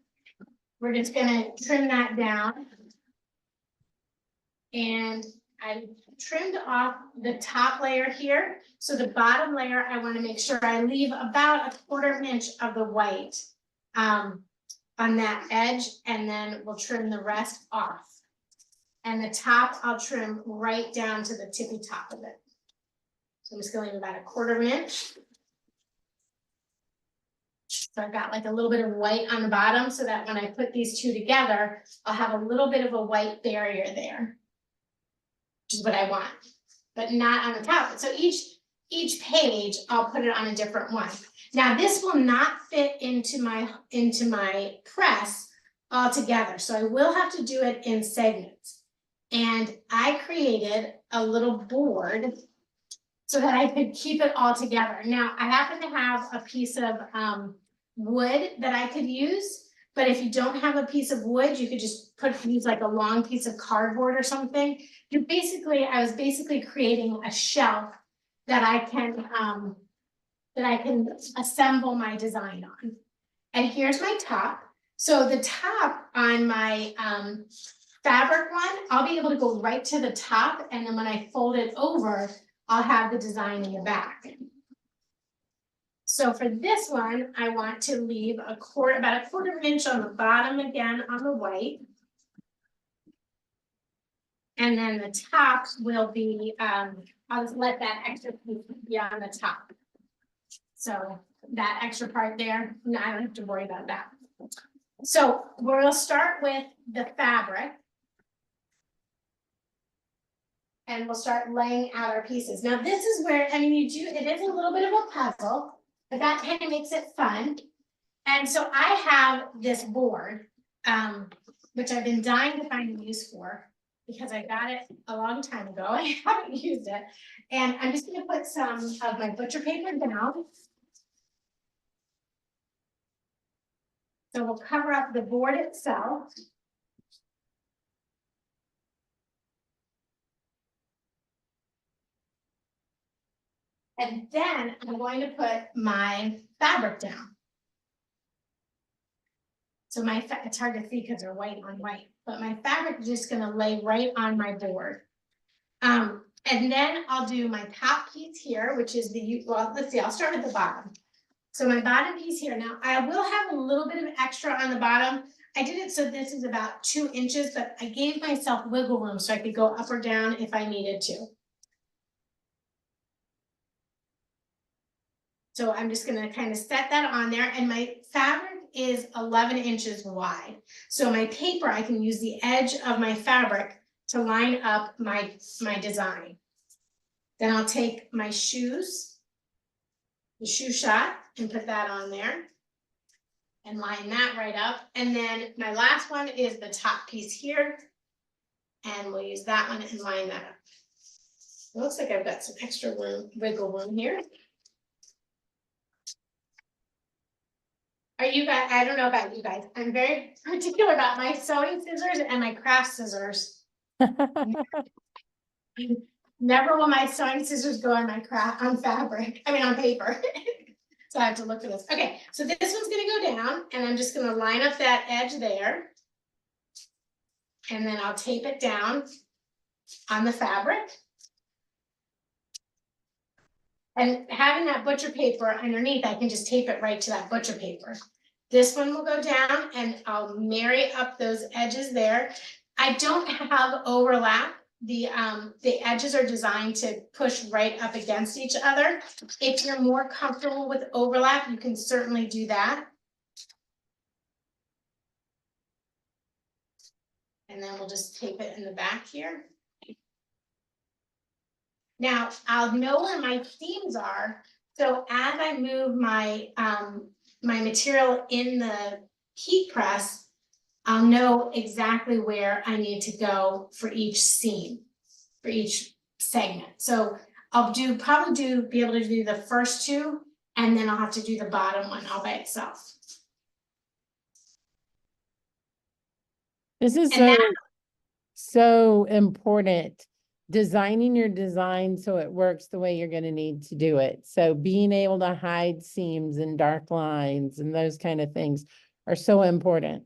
We're just gonna trim that down. And I trimmed off the top layer here. So the bottom layer, I want to make sure I leave about 1/4 inch of the white on that edge, and then we'll trim the rest off. And the top, I'll trim right down to the tippy top of it. So I'm just going to leave about 1/4 inch. So I've got like a little bit of white on the bottom so that when I put these two together, I'll have a little bit of a white barrier there. Which is what I want, but not on the top. So each page, I'll put it on a different one. Now this will not fit into my press altogether, so I will have to do it in segments. And I created a little board so that I could keep it all together. Now I happen to have a piece of wood that I could use, but if you don't have a piece of wood, you could just use like a long piece of cardboard or something. I was basically creating a shelf that I can assemble my design on. And here's my top. So the top on my fabric one, I'll be able to go right to the top, and then when I fold it over, I'll have the design in the back. So for this one, I want to leave about 1/4 inch on the bottom again on the white. And then the top will be, I'll just let that extra piece be on the top. So that extra part there, no, I don't have to worry about that. So we'll start with the fabric. And we'll start laying out our pieces. Now this is where, I mean, it is a little bit of a puzzle, but that kind of makes it fun. And so I have this board, which I've been dying to find a use for, because I got it a long time ago. I haven't used it. And I'm just gonna put some of my butcher paper down. So we'll cover up the board itself. And then I'm going to put my fabric down. So it's hard to see because they're white on white, but my fabric is just gonna lay right on my board. And then I'll do my top piece here, which is well, let's see, I'll start at the bottom. So my bottom piece here, now I will have a little bit of extra on the bottom. I did it so this is about 2 inches, but I gave myself wiggle room so I could go up or down if I needed to. So I'm just gonna kind of set that on there, and my fabric is 11 inches wide. So my paper, I can use the edge of my fabric to line up my design. Then I'll take my shoes, the shoe shot, and put that on there and line that right up. And then my last one is the top piece here, and we'll use that one and line that up. It looks like I've got some extra wiggle room here. Are you guys, I don't know about you guys, I'm very particular about my sewing scissors and my craft scissors. Never will my sewing scissors go on my craft, on fabric, I mean, on paper. So I have to look for this. Okay, so this one's gonna go down and I'm just gonna line up that edge there. And then I'll tape it down on the fabric. And having that butcher paper underneath, I can just tape it right to that butcher paper. This one will go down and I'll marry up those edges there. I don't have overlap. The edges are designed to push right up against each other. If you're more comfortable with overlap, you can certainly do that. And then we'll just tape it in the back here. Now, I'll know where my seams are, so as I move my, my material in the heat press, I'll know exactly where I need to go for each seam, for each segment. So I'll probably be able to do the first two, and then I'll have to do the bottom one all by itself. This is And so important. Designing your design so it works the way you're going to need to do it. So being able to hide seams and dark lines and those kind of things are so important.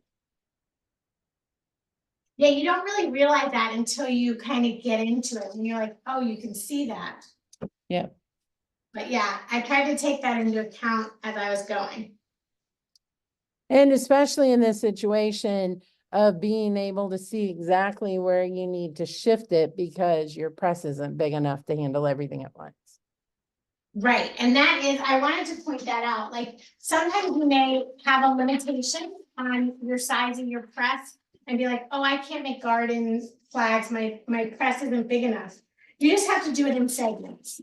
Yeah, you don't really realize that until you kind of get into it and you're like, oh, you can see that. Yep. But yeah, I tried to take that into account as I was going. And especially in this situation of being able to see exactly where you need to shift it because your press isn't big enough to handle everything at once. Right, and that is, I wanted to point that out, like, sometimes you may have a limitation on your size of your press and be like, oh, I can't make garden flags, my press isn't big enough. You just have to do it in segments.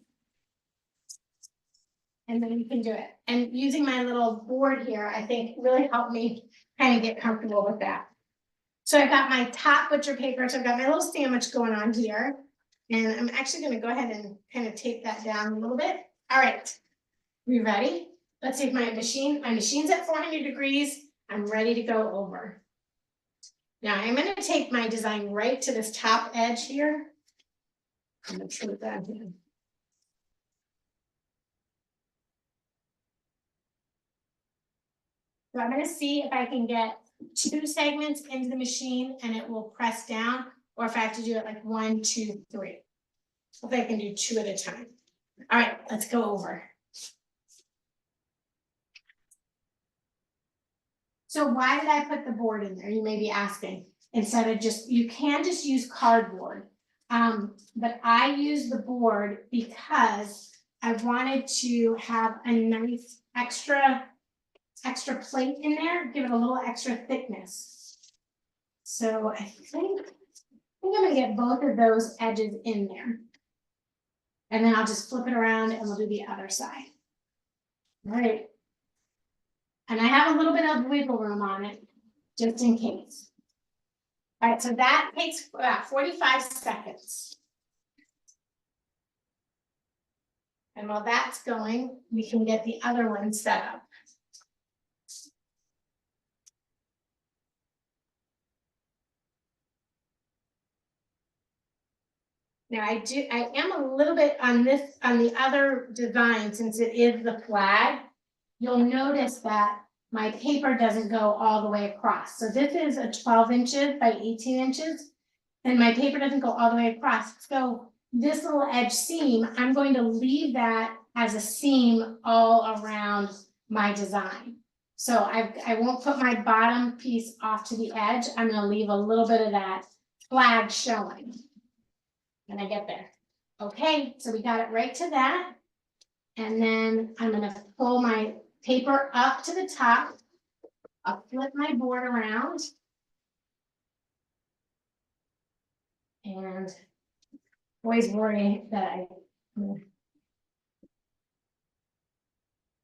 And then you can do it. And using my little board here, I think really helped me kind of get comfortable with that. So I've got my top butcher paper, so I've got my little sandwich going on here. And I'm actually gonna go ahead and kind of tape that down a little bit. All right, we ready? Let's see if my machine's at 400 degrees. I'm ready to go over. Now I'm gonna take my design right to this top edge here. I'm gonna put that in. So I'm gonna see if I can get 2 segments into the machine and it will press down, or if I have to do it like 1, 2, 3. If I can do 2 at a time. All right, let's go over. So why did I put the board in there? You may be asking, instead of you can just use cardboard. But I use the board because I wanted to have a nice extra plate in there, give it a little extra thickness. So I think I'm gonna get both of those edges in there. And then I'll just flip it around and we'll do the other side. All right. And I have a little bit of wiggle room on it, just in case. All right, so that takes about 45 seconds. And while that's going, we can get the other one set up. Now I am a little bit on the other design, since it is the flag, you'll notice that my paper doesn't go all the way across. So this is a 12 inches by 18 inches, and my paper doesn't go all the way across. So this little edge seam, I'm going to leave that as a seam all around my design. So I won't put my bottom piece off to the edge. I'm gonna leave a little bit of that flag showing when I get there. Okay, so we got it right to that. And then I'm gonna pull my paper up to the top. I'll flip my board around. And always worry that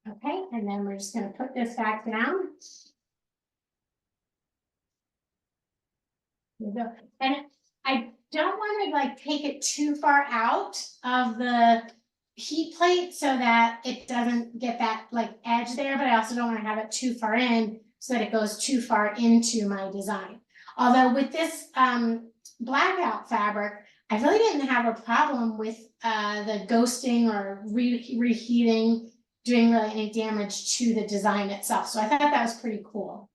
okay, and then we're just gonna put this back down. There we go. And I don't want to like take it too far out of the heat plate so that it doesn't get that like edge there, but I also don't want to have it too far in so that it goes too far into my design. Although with this blackout fabric, I really didn't have a problem with the ghosting or reheating doing really any damage to the design itself. So I thought that was pretty cool.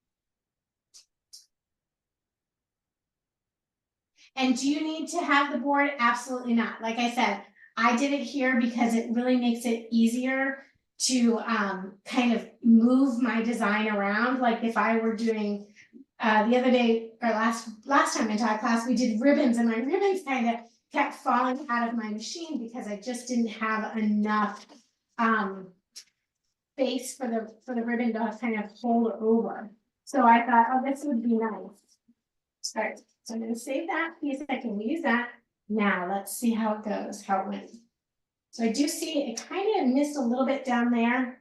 And do you need to have the board? Absolutely not. Like I said, I did it here because it really makes it easier to kind of move my design around. Like if I were doing the other day or last time I taught class, we did ribbons and my ribbons kind of kept falling out of my machine because I just didn't have enough space for the ribbon to kind of hold over. So I thought, oh, this would be nice. All right, so I'm gonna save that piece. I can use that. Now let's see how it goes, how it went. So I do see it kind of missed a little bit down there.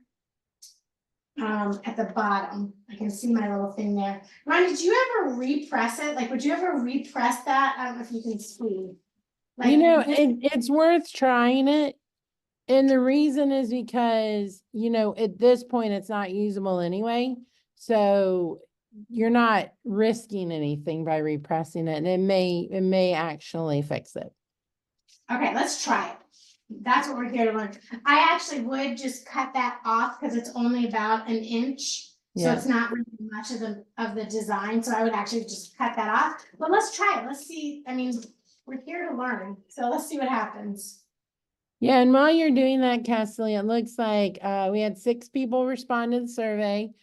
At the bottom, I can see my little thing there. Ron, did you ever repress it? Like, would you ever repress that? I don't know if you can see. Like, You know, this- it's worth trying it. And the reason is because, you know, at this point, it's not usable anyway. So you're not risking anything by repressing it, and it may actually fix it. Okay, let's try it. That's what we're here to learn. I actually would just cut that off because it's only about an inch. So Yeah. it's not really much of the design. So I would actually just cut that off. But let's try it. Let's see. I mean, we're here to learn. So let's see what happens. Yeah, and while you're doing that, Cassie, it looks like we had 6 people respond to the survey,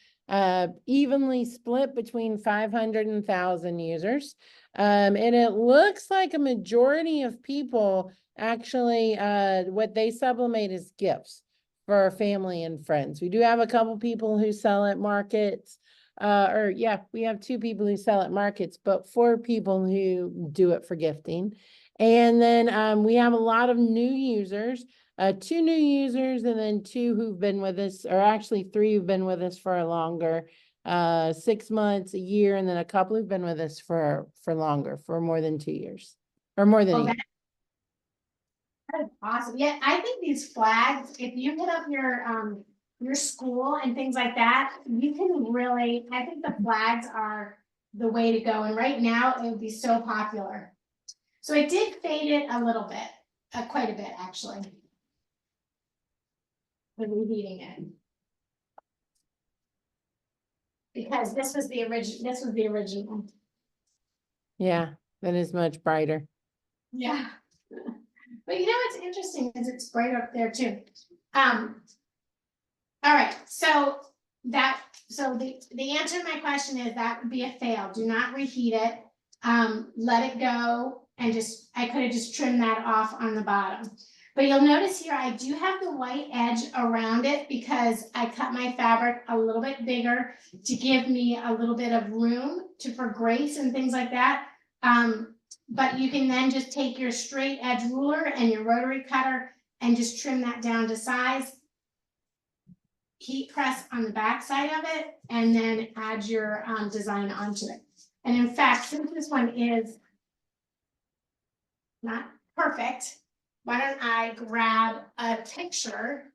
evenly split between 500 and 1,000 users. And it looks like a majority of people actually, what they sublimate is gifts for family and friends. We do have a couple people who sell at markets, we have 2 people who sell at markets, but 4 people who do it for gifting. And then we have a lot of new users, 2 new users, and then 2 who've been with us, or actually 3 who've been with us for a longer, 6 months, a year, and then a couple who've been with us for longer, for more than 2 years, or more than a year. That is awesome. Yeah, I think these flags, if you hit up your school and things like that, you can really, I think the flags are the way to go. And right now it would be so popular. So I did fade it a little bit, quite a bit actually. With reheating it. Because this was the original. Yeah, that is much brighter. Yeah. But you know what's interesting is it's bright up there too. All right, so the answer to my question is that would be a fail. Do not reheat it. Let it go and I could have just trimmed that off on the bottom. But you'll notice here, I do have the white edge around it because I cut my fabric a little bit bigger to give me a little bit of room for grace and things like that. But you can then just take your straight edge ruler and your rotary cutter and just trim that down to size. Heat press on the back side of it and then add your design onto it. And in fact, since this one is not perfect, why don't I grab a picture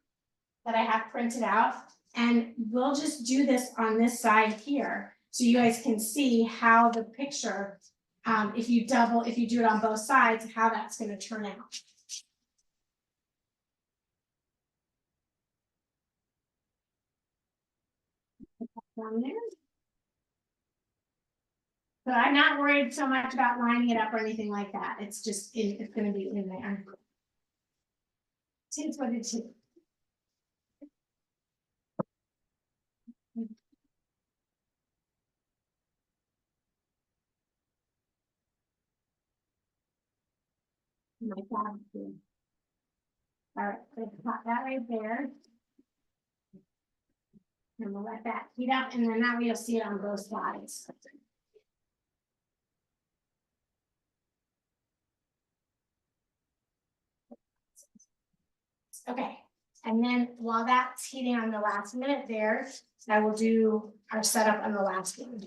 that I have printed out and we'll just do this on this side here so you guys can see how the picture, if you do it on both sides, how that's going to turn out. Down there. So I'm not worried so much about lining it up or anything like that. It's just, it's gonna be in there. It's what it is. My God. All right, let's pop that right there. And we'll let that heat up and then that way you'll see it on both sides. Okay, and then while that's heating on the last minute there, I will do our setup on the last one.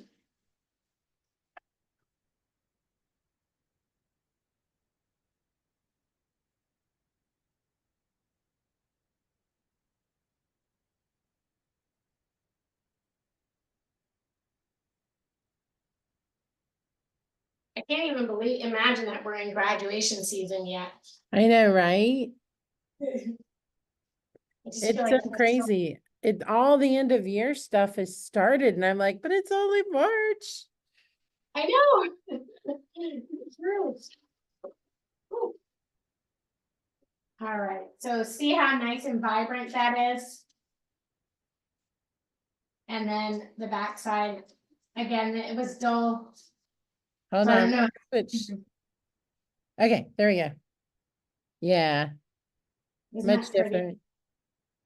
I can't even imagine that we're in graduation season yet. I know, right? I just It's feel so like it's crazy. All the end of year stuff has started and I'm like, but it's only March. I know. It's true. Ooh. All right, so see how nice and vibrant that is? And then the backside, again, it was dull. Hold So I on. don't know. Switch. Okay, there we go. Yeah, Isn't much that pretty? different.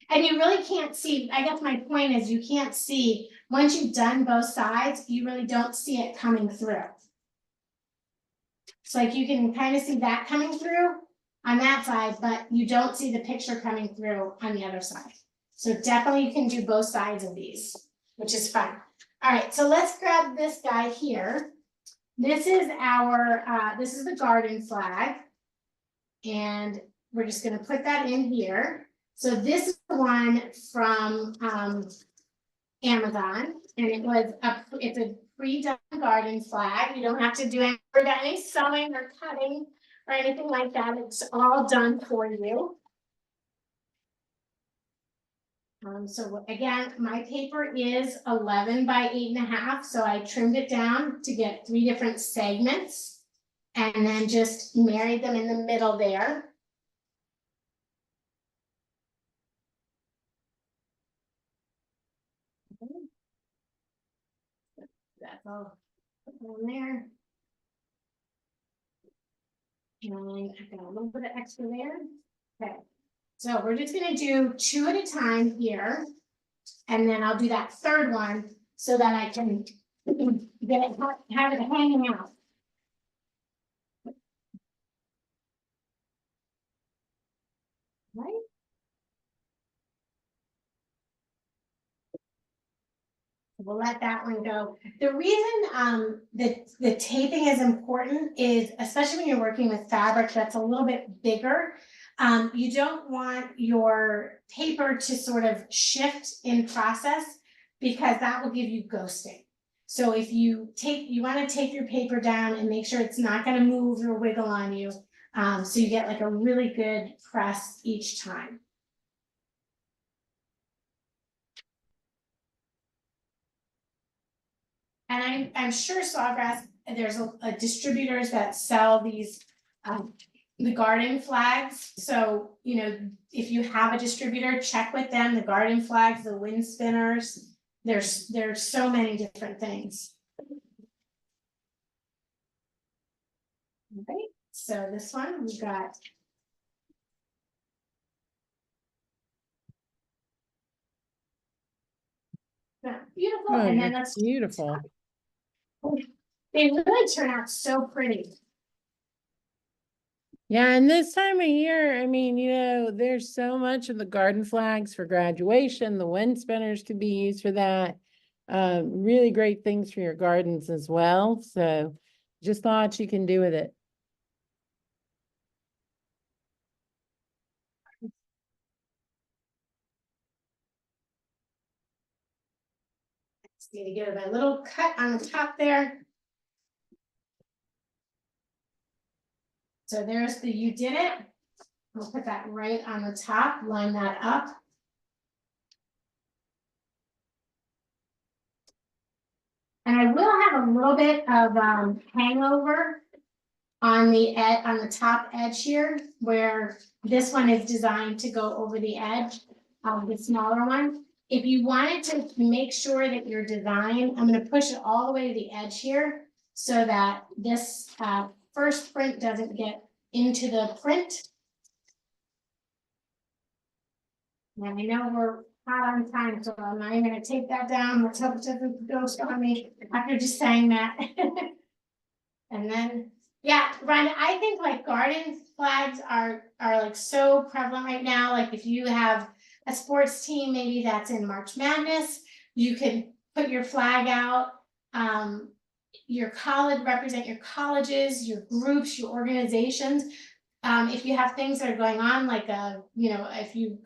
And you really can't see, I guess my point is you can't see, once you've done both sides, you really don't see it coming through. So like you can kind of see that coming through on that side, but you don't see the picture coming through on the other side. So definitely you can do both sides of these, which is fun. All right, so let's grab this guy here. This is this is the garden flag. And we're just gonna put that in here. So this is the one from Amazon, and it's a pre-done garden flag. You don't have to do any sewing or cutting or anything like that. It's all done for you. So again, my paper is 11 by 8.5, so I trimmed it down to get 3 different segments and then just married them in the middle there. That's all on there. And I've got a little bit of extra there. Okay, so we're just gonna do 2 at a time here. And then I'll do that third one so that I can get it, have it hanging out. Right? We'll let that one go. The reason that the taping is important is, especially when you're working with fabric that's a little bit bigger, you don't want your paper to sort of shift in process because that will give you ghosting. So if you want to tape your paper down and make sure it's not going to move or wiggle on you, so you get like a really good press each time. And I'm sure Sawgrass, there's a distributors that sell these, the garden flags. So, you know, if you have a distributor, check with them, the garden flags, the wind spinners. There's so many different things. Okay, so this one we've got. Beautiful, Oh, and then that's that's beautiful. they really turn out so pretty. Yeah, and this time of year, I mean, you know, there's so much of the garden flags for graduation, the wind spinners could be used for that. Really great things for your gardens as well. So just lots you can do with it. Just need to give it a little cut on the top there. So there's the you did it. We'll put that right on the top, line that up. And I will have a little bit of hangover on the top edge here, where this one is designed to go over the edge of the smaller one. If you wanted to make sure that your design, I'm going to push it all the way to the edge here so that this first print doesn't get into the print. And I know we're hot on time, so I'm not even gonna take that down. Let's hope it doesn't ghost on me after just saying that. And then, yeah, Rhonda, I think like garden flags are like so prevalent right now. Like if you have a sports team, maybe that's in March Madness, you can put your flag out. Your college, represent your colleges, your groups, your organizations. If you have things that are going on, like if you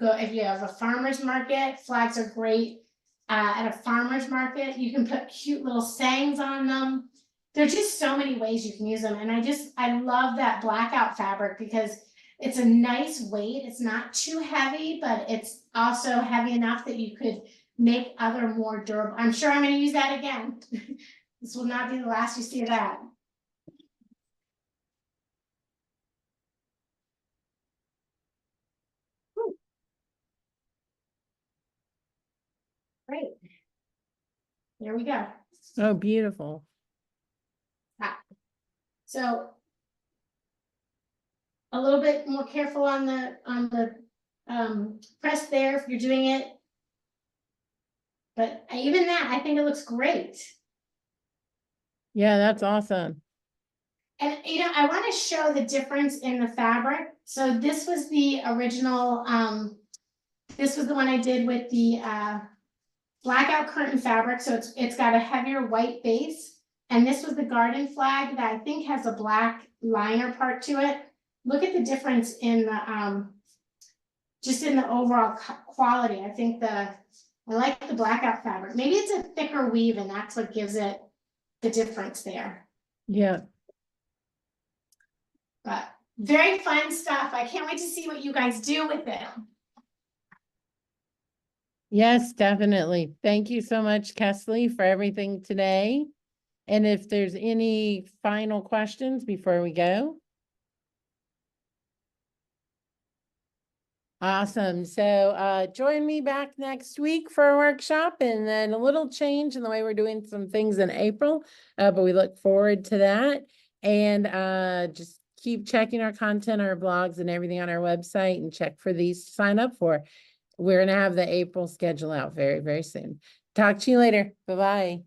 have a farmer's market, flags are great. At a farmer's market, you can put cute little sayings on them. There's just so many ways you can use them, and I love that blackout fabric because it's a nice weight. It's not too heavy, but it's also heavy enough that you could make other more durable. I'm sure I'm gonna use that again. This will not be the last you see of that. Whew. Great. There we go. Oh, beautiful. So a little bit more careful on the press there if you're doing it. But even that, I think it looks great. Yeah, that's awesome. And I want to show the difference in the fabric. So this was the original, this was the one I did with the blackout curtain fabric. So it's got a heavier white base. And this was the garden flag that I think has a black liner part to it. Look at the difference in the just in the overall quality. I think I like the blackout fabric. Maybe it's a thicker weave and that's what gives it the difference there. Yeah. But very fun stuff. I can't wait to see what you guys do with it. Yes, definitely. Thank you so much, Kesley, for everything today. And if there's any final questions before we go. Awesome. So join me back next week for a workshop, and then a little change in the way we're doing some things in April, but we look forward to that. And just keep checking our content, our blogs, and everything on our website, and check for these to sign up for. We're going to have the April schedule out very, very soon. Talk to you later. Bye-bye.